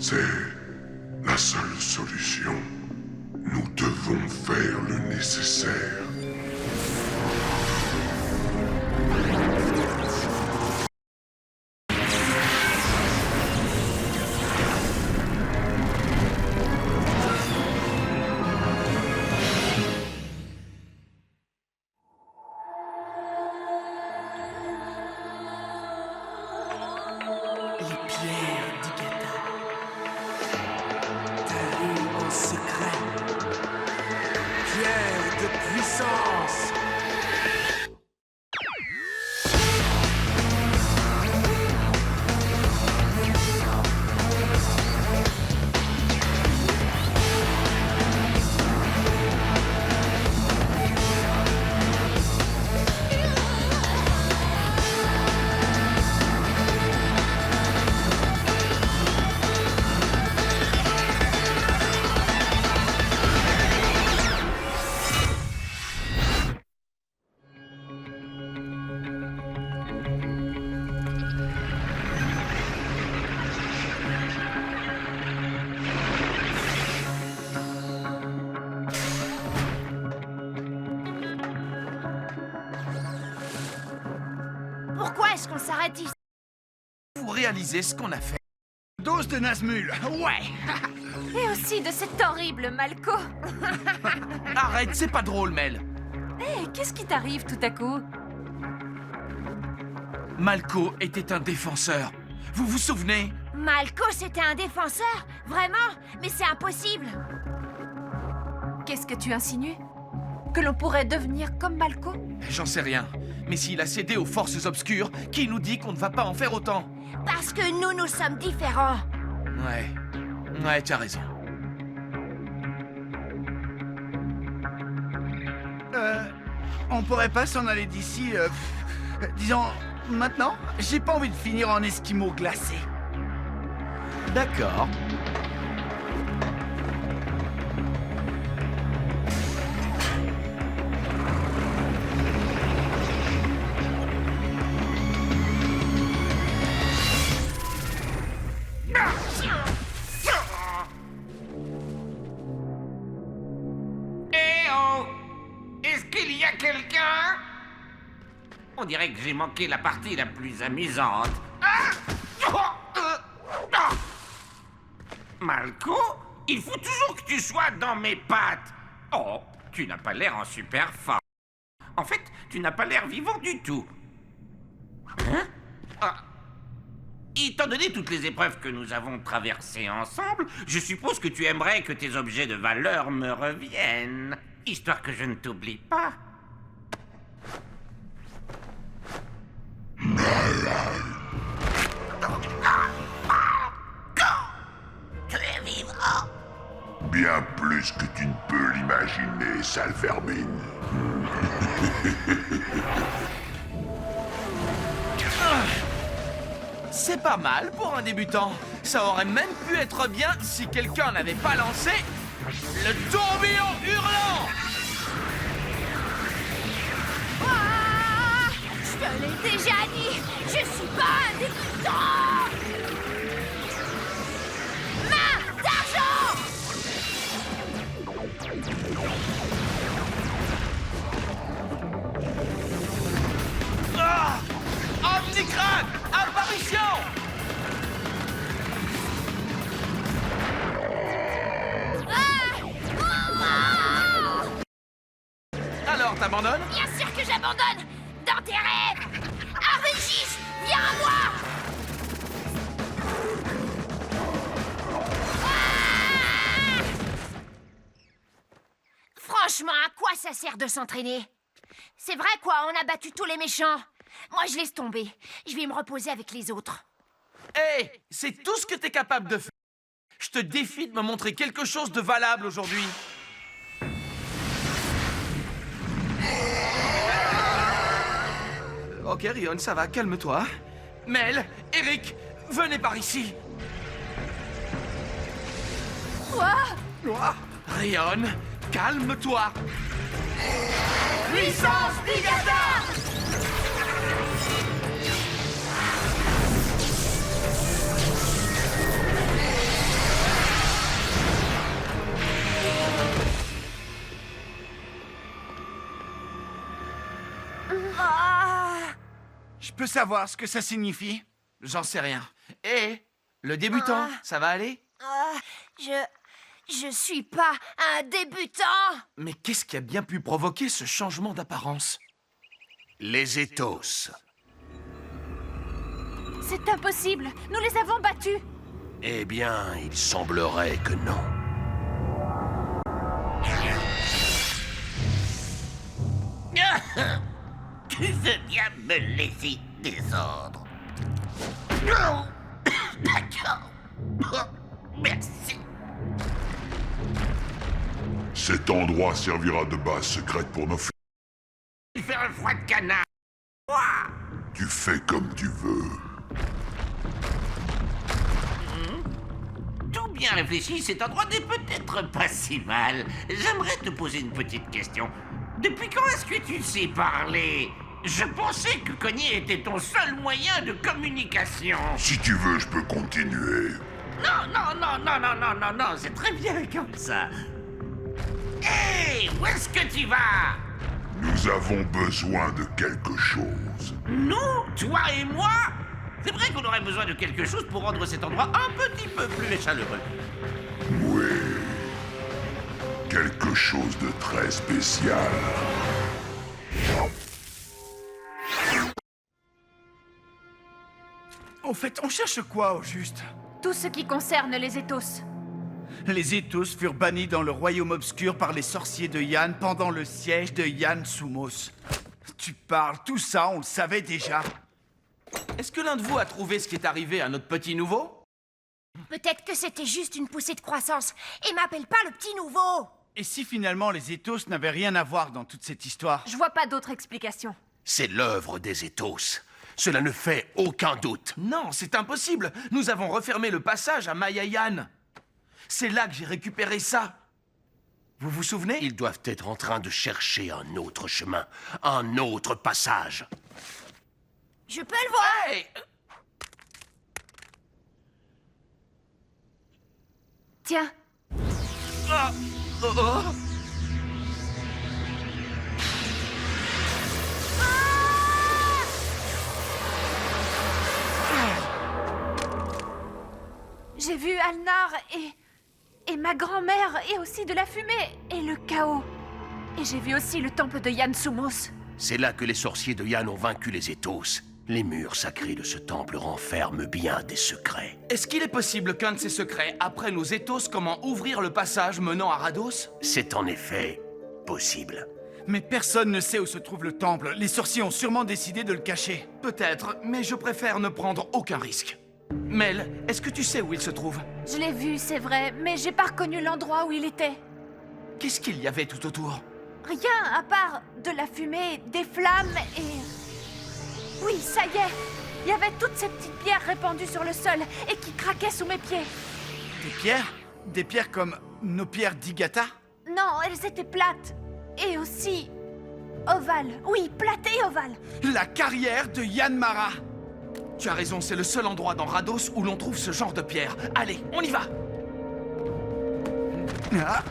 C'est la seule solution. Nous devons faire le nécessaire. Pourquoi est-ce qu'on s'arrête ici? Vous réalisez ce qu'on a fait? Dose de Nazmul, ouais. Et aussi de cet horrible Malko. Arrête, c'est pas drôle, Mel. Hé, qu'est-ce qui t'arrive tout à coup? Malko était un défenseur. Vous vous souvenez? Malko, c'était un défenseur? Vraiment? Mais c'est impossible. Qu'est-ce que tu insinues? Que l'on pourrait devenir comme Malko? J'en sais rien. Mais s'il a cédé aux forces obscures, qui nous dit qu'on ne va pas en faire autant? Parce que nous sommes différents. Ouais, tu as raison. On pourrait pas s'en aller d'ici, disons, maintenant? J'ai pas envie de finir en esquimau glacé. D'accord. On dirait que j'ai manqué la partie la plus amusante. Malko, il faut toujours que tu sois dans mes pattes. Oh, tu n'as pas l'air en super forme. En fait, tu n'as pas l'air vivant du tout. Hein? Étant donné toutes les épreuves que nous avons traversées ensemble, je suppose que tu aimerais que tes objets de valeur me reviennent, histoire que je ne t'oublie pas. Tu es vivant. Bien plus que tu ne peux l'imaginer, sale vermine. C'est pas mal pour un débutant. Ça aurait même pu être bien si quelqu'un n'avait pas lancé le tourbillon hurlant. Ah, je te l'ai déjà dit, je suis pas un débutant. Main d'argent. Omnicrate, apparition. Alors, t'abandonnes? Bien sûr que j'abandonne. Dans tes rêves. Arvengis, viens à moi. Ah! Franchement, à quoi ça sert de s'entraîner? C'est vrai quoi, on a battu tous les méchants. Moi, je laisse tomber. Je vais me reposer avec les autres. Hé, c'est tout ce que t'es capable de faire. Je te défie de me montrer quelque chose de valable aujourd'hui. Ok, Rion, ça va, calme-toi. Mel, Eric, venez par ici. Quoi? Rion, calme-toi. Puissance Ligata! peux savoir ce que ça signifie? J'en sais rien. Et le débutant, ça va aller? Je suis pas un débutant. Mais qu'est-ce qui a bien pu provoquer ce changement d'apparence? Les ethos. C'est impossible. Nous les avons battus. Eh bien, il semblerait que non. Tu veux bien me laisser des ordres? Non. D'accord. Merci. Cet endroit servira de base secrète pour nos flics. Il fait un froid de canard. Tu fais comme tu veux. Tout bien réfléchi, cet endroit n'est peut-être pas si mal. J'aimerais te poser une petite question. Depuis quand est-ce que tu sais parler? Je pensais que cogner était ton seul moyen de communication. Si tu veux, je peux continuer. Non, c'est très bien comme ça. Hé, où est-ce que tu vas? Nous avons besoin de quelque chose. Nous? Toi et moi? C'est vrai qu'on aurait besoin de quelque chose pour rendre cet endroit un petit peu plus chaleureux. Oui. Quelque chose de très spécial. Au fait, on cherche quoi au juste? Tout ce qui concerne les ethos. Les ethos furent bannis dans le royaume obscur par les sorciers de Yann pendant le siège de Yann Sumos. Tu parles, tout ça, on le savait déjà. Est-ce que l'un de vous a trouvé ce qui est arrivé à notre petit nouveau? Peut-être que c'était juste une poussée de croissance. Et m'appelle pas le petit nouveau. Et si finalement les ethos n'avaient rien à voir dans toute cette histoire? Je vois pas d'autre explication. C'est l'œuvre des ethos. Cela ne fait aucun doute. Non, c'est impossible. Nous avons refermé le passage à Mayayan. C'est là que j'ai récupéré ça. Vous vous souvenez? Ils doivent être en train de chercher un autre chemin, un autre passage. Je peux le voir. Hey! Tiens, Ah! Oh, oh! j'ai vu Alnar et ma grand-mère et aussi de la fumée et le chaos. Et j'ai vu aussi le temple de Yann Sumos. C'est là que les sorciers de Yann ont vaincu les ethos. Les murs sacrés de ce temple renferment bien des secrets. Est-ce qu'il est possible qu'un de ces secrets apprenne aux ethos comment ouvrir le passage menant à Rados? C'est en effet possible. Mais personne ne sait où se trouve le temple. Les sorciers ont sûrement décidé de le cacher. Peut-être, mais je préfère ne prendre aucun risque. Mel, est-ce que tu sais où il se trouve? Je l'ai vu, c'est vrai, mais j'ai pas reconnu l'endroit où il était. Qu'est-ce qu'il y avait tout autour? Rien à part de la fumée, des flammes et... Oui, ça y est. Il y avait toutes ces petites pierres répandues sur le sol et qui craquaient sous mes pieds. Des pierres? Des pierres comme nos pierres d'Igata? Non, elles étaient plates. Et aussi... ovales. Oui, plates et ovales. La carrière de Yann Mara! Tu as raison, c'est le seul endroit dans Rados où l'on trouve ce genre de pierre. Allez, on y va! Ah.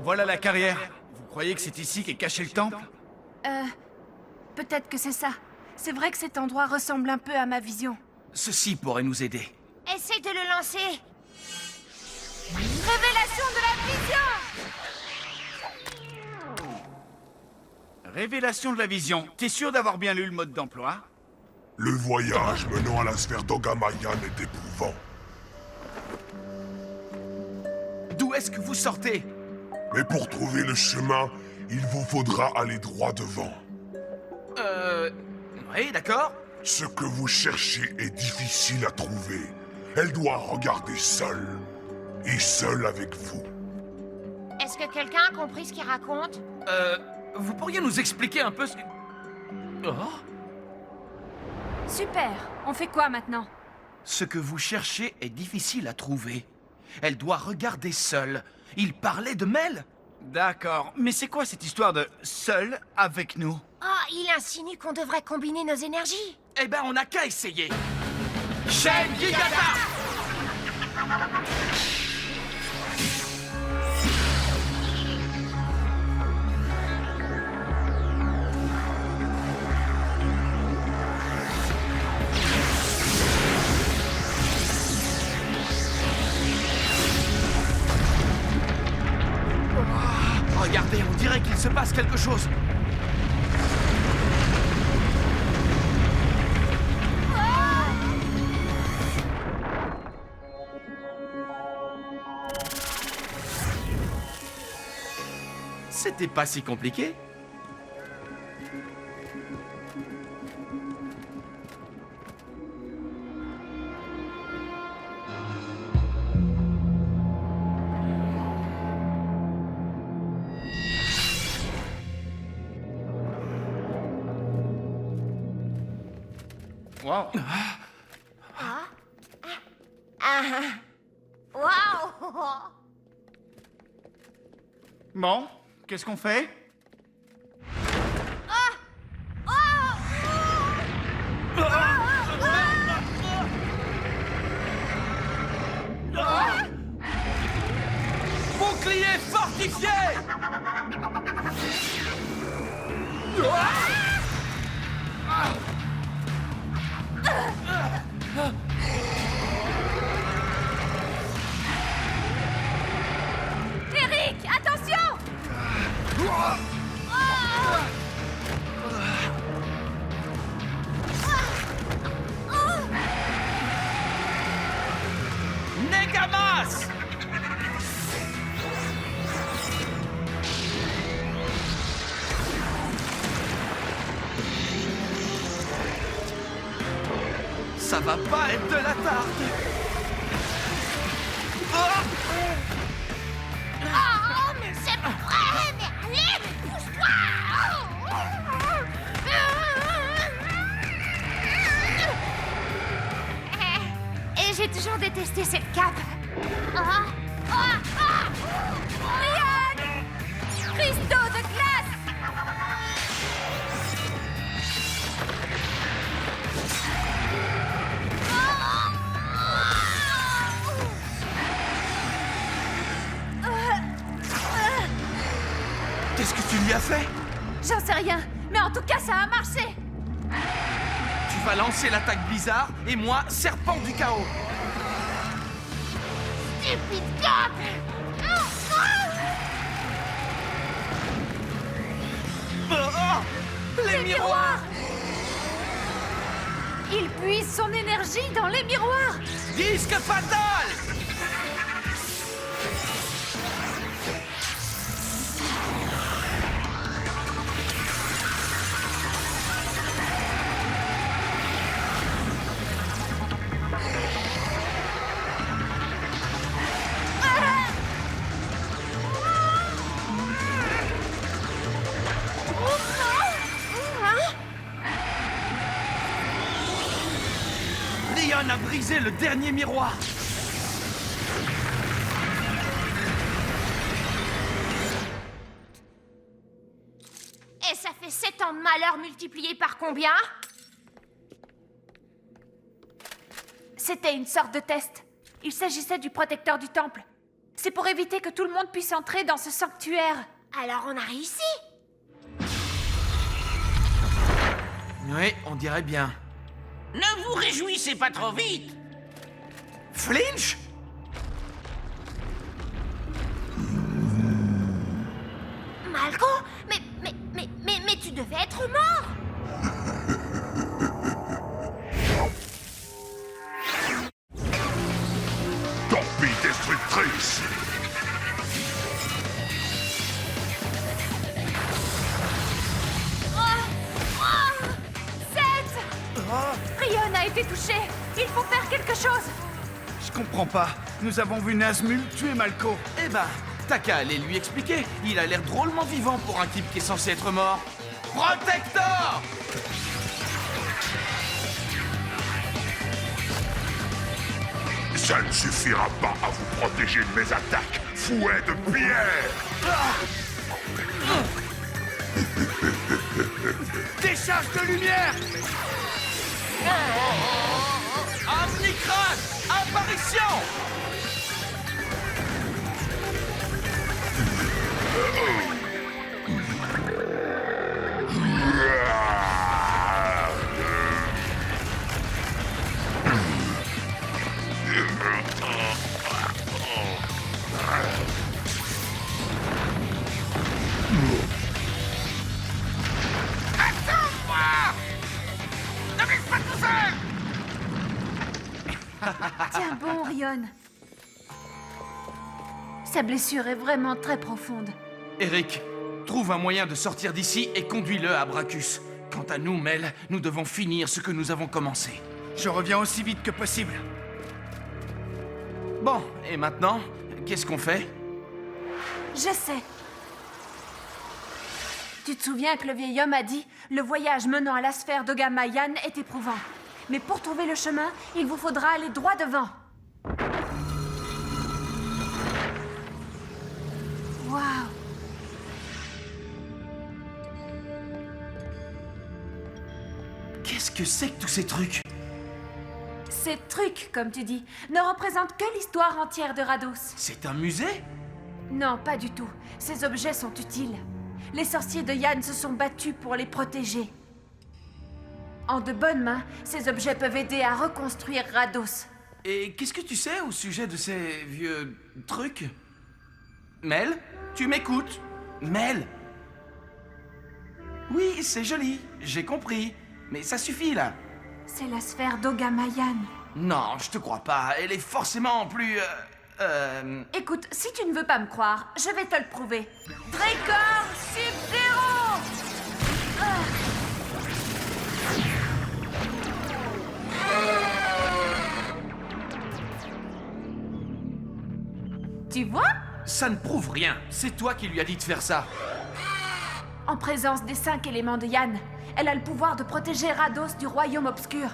Voilà la carrière. Vous croyez que c'est ici qu'est caché le temple? Peut-être que c'est ça. C'est vrai que cet endroit ressemble un peu à ma vision. Ceci pourrait nous aider. Essaye de le lancer. Révélation de la vision! Révélation de la vision. T'es sûr d'avoir bien lu le mode d'emploi? Le voyage menant à la sphère d'Ogamayan est éprouvant. D'où est-ce que vous sortez? Mais pour trouver le chemin, il vous faudra aller droit devant. Oui, d'accord. Ce que vous cherchez est difficile à trouver. Elle doit regarder seule. Et seule avec vous. Est-ce que quelqu'un a compris ce qu'il raconte? Vous pourriez nous expliquer un peu ce que... Oh? Super. On fait quoi maintenant? Ce que vous cherchez est difficile à trouver. Elle doit regarder seule. Il parlait de Mel? D'accord. Mais c'est quoi cette histoire de seul avec nous? Oh, il insinue qu'on devrait combiner nos énergies. Eh ben, on n'a qu'à essayer. Chaîne Gigata! passe quelque chose. C'était pas si compliqué. Wow. Waouh! Bon, qu'est-ce qu'on fait? Bouclier fortifié! Eric, attention! Negamas! Ça va pas être de la tarte! Oh, mais c'est pas vrai! Mais allez, pousse-toi! Et j'ai toujours détesté cette cape. Ryan! Cristaux de glace! Qu'est-ce que tu lui as fait? J'en sais rien, mais en tout cas, ça a marché! Tu vas lancer l'attaque bizarre et moi, serpent du chaos. Stupide cape! Les miroirs! Il puise son énergie dans les miroirs! Disque fatal! Leon a brisé le dernier miroir. Et ça fait 7 ans de malheur multiplié par combien? C'était une sorte de test. Il s'agissait du protecteur du temple. C'est pour éviter que tout le monde puisse entrer dans ce sanctuaire. Alors on a réussi? Oui, on dirait bien. Ne vous réjouissez pas trop vite. Flinch? Malco, mais tu devais être mort! Torpille destructrice! Rion a été touché. Il faut faire quelque chose. Je comprends pas. Nous avons vu Nazmul tuer Malco. Eh ben, t'as qu'à aller lui expliquer. Il a l'air drôlement vivant pour un type qui est censé être mort. Protector! Ça ne suffira pas à vous protéger de mes attaques, fouet de pierre! Décharge de lumière! Omnicron! Apparition! Tiens bon, Rion. Sa blessure est vraiment très profonde. Eric, trouve un moyen de sortir d'ici et conduis-le à Bracus. Quant à nous, Mel, nous devons finir ce que nous avons commencé. Je reviens aussi vite que possible. Bon, et maintenant, qu'est-ce qu'on fait? Je sais. Tu te souviens que le vieil homme a dit « Le voyage menant à la sphère d'Ogama Yann est éprouvant. Mais pour trouver le chemin, il vous faudra aller droit devant. » Waouh! Qu'est-ce que c'est que tous ces trucs? Ces trucs, comme tu dis, ne représentent que l'histoire entière de Rados. C'est un musée? Non, pas du tout. Ces objets sont utiles. Les sorciers de Yann se sont battus pour les protéger. En de bonnes mains, ces objets peuvent aider à reconstruire Rados. Et qu'est-ce que tu sais au sujet de ces vieux trucs? Mel, tu m'écoutes? Mel? Oui, c'est joli, j'ai compris. Mais ça suffit, là. C'est la sphère d'Ogama Yann. Non, je te crois pas. Elle est forcément plus... Écoute, si tu ne veux pas me croire, je vais te le prouver. Dracor Sub-Zero! Tu vois? Ça ne prouve rien. C'est toi qui lui as dit de faire ça. En présence des 5 éléments de Yann, elle a le pouvoir de protéger Rados du royaume obscur.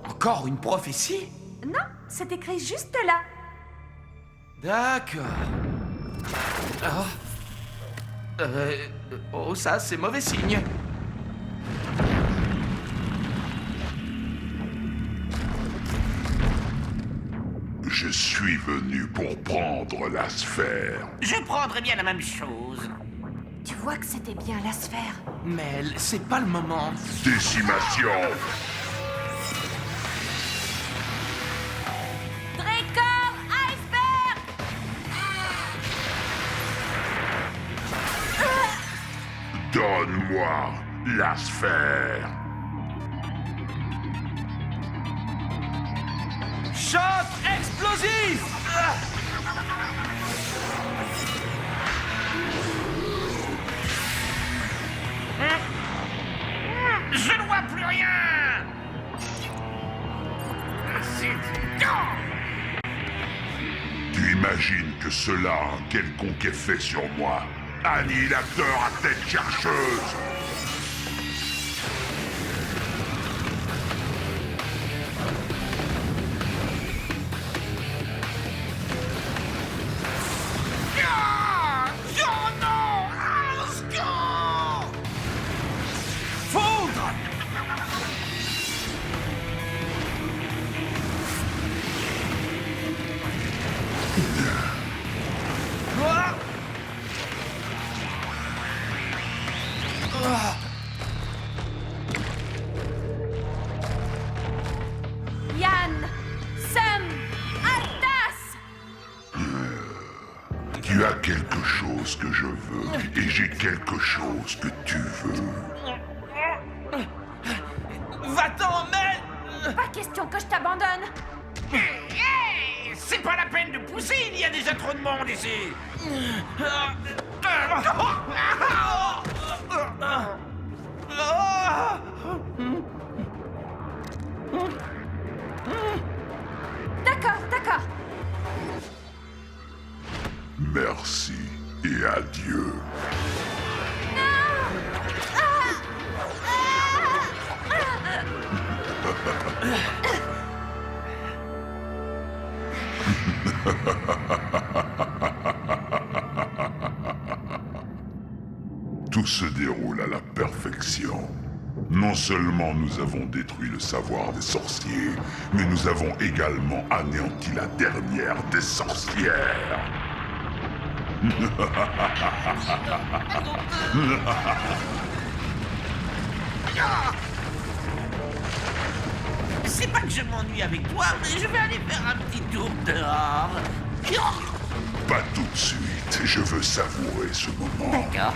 Encore une prophétie? Non, c'est écrit juste là. D'accord. Oh, ça, c'est mauvais signe. Je suis venu pour prendre la sphère. Je prendrais bien la même chose. Tu vois que c'était bien la sphère. Mel, c'est pas le moment. Décimation. Dracor Iceberg! Donne-moi la sphère. Choc explosif! Je ne vois plus rien. Tu imagines que cela a un quelconque effet sur moi? Annihilateur à tête chercheuse. Foudre! Ah! Ah! Yann! Sam! Altas! Tu as quelque chose que je veux, et j'ai quelque chose que tu veux. Va-t'en, Mel! Pas question que je t'abandonne. Hey, c'est pas la peine de pousser, il y a déjà trop de monde ici. D'accord, d'accord. Merci et adieu. Tout se déroule à la perfection. Non seulement nous avons détruit le savoir des sorciers, mais nous avons également anéanti la dernière des sorcières. C'est pas que je m'ennuie avec toi, mais je vais aller faire un petit tour dehors. Pas tout de suite, je veux savourer ce moment. D'accord.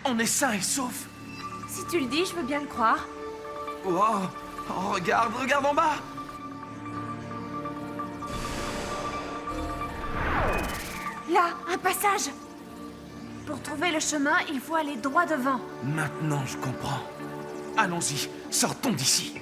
On est sain et sauf. Si tu le dis, je veux bien le croire. Wow. Oh, regarde en bas. Là, un passage. Pour trouver le chemin, il faut aller droit devant. Maintenant, je comprends. Allons-y, sortons d'ici.